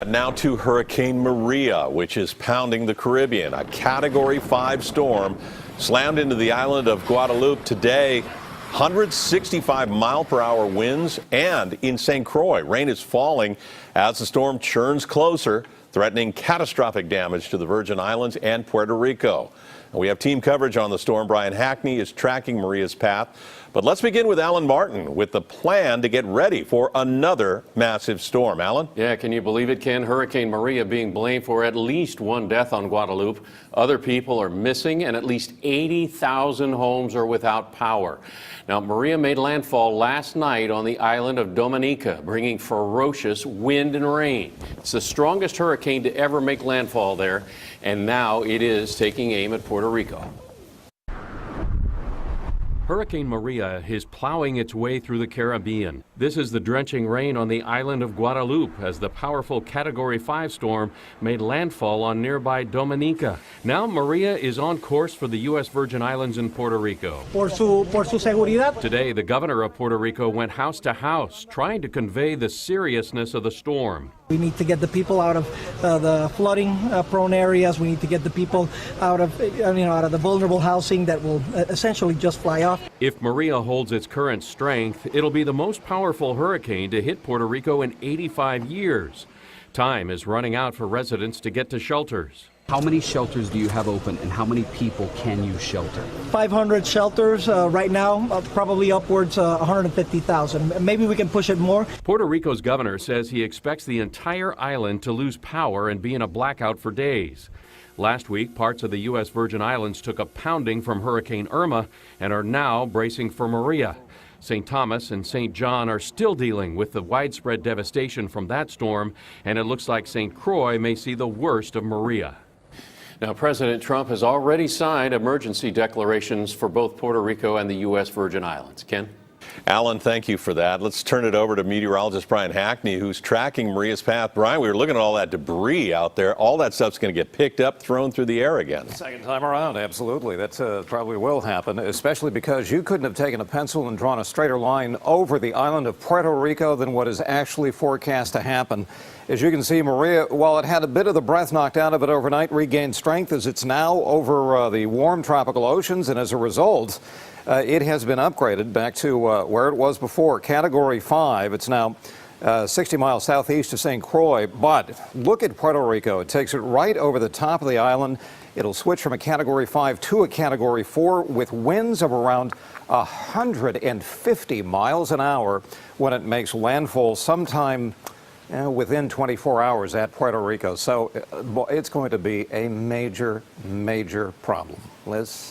Now to Hurricane Maria, which is pounding the Caribbean. A Category 5 storm slammed into the island of Guadeloupe today. 165-mile-per-hour winds, and in St. Croix, rain is falling as the storm churns closer, threatening catastrophic damage to the Virgin Islands and Puerto Rico. We have team coverage on the storm. Brian Hackney is tracking Maria's path. But let's begin with Alan Martin with the plan to get ready for another massive storm. Alan? Yeah, can you believe it, Ken? Hurricane Maria being blamed for at least one death on Guadeloupe. Other people are missing, and at least 80,000 homes are without power. Now, Maria made landfall last night on the island of Dominica, bringing ferocious wind and rain. It's the strongest hurricane to ever make landfall there, and now it is taking aim at Puerto Rico. Hurricane Maria is plowing its way through the Caribbean. This is the drenching rain on the island of Guadeloupe as the powerful Category 5 storm made landfall on nearby Dominica. Now Maria is on course for the U.S. Virgin Islands and Puerto Rico. Por su seguridad. Today, the governor of Puerto Rico went house to house trying to convey the seriousness of the storm. We need to get the people out of the flooding prone areas. We need to get the people out of the vulnerable housing that will essentially just fly off. If Maria holds its current strength, it'll be the most powerful hurricane to hit Puerto Rico in 85 years. Time is running out for residents to get to shelters. How many shelters do you have open, and how many people can you shelter? 500 shelters right now, probably upwards 150,000. Maybe we can push it more. Puerto Rico's governor says he expects the entire island to lose power and be in a blackout for days. Last week, parts of the U.S. Virgin Islands took a pounding from Hurricane Irma and are now bracing for Maria. St. Thomas and St. John are still dealing with the widespread devastation from that storm, and it looks like St. Croix may see the worst of Maria. Now, President Trump has already signed emergency declarations for both Puerto Rico and the U.S. Virgin Islands. Ken? Alan, thank you for that. Let's turn it over to meteorologist Brian Hackney, who's tracking Maria's path. Brian, we were looking at all that debris out there. All that stuff's going to get picked up, thrown through the air again. Second time around, absolutely. That probably will happen, especially because you couldn't have taken a pencil and drawn a straighter line over the island of Puerto Rico than what is actually forecast to happen. As you can see, Maria, while it had a bit of the breath knocked out of it overnight, regained strength as it's now over the warm tropical oceans, and as a result, it has been upgraded back to where it was before, Category 5. It's now 60 miles southeast of St. Croix. But look at Puerto Rico. It takes it right over the top of the island. It'll switch from a Category 5 to a Category 4 with winds of around 150 miles an hour when it makes landfall sometime within 24 hours at Puerto Rico. So it's going to be a major, major problem. Liz?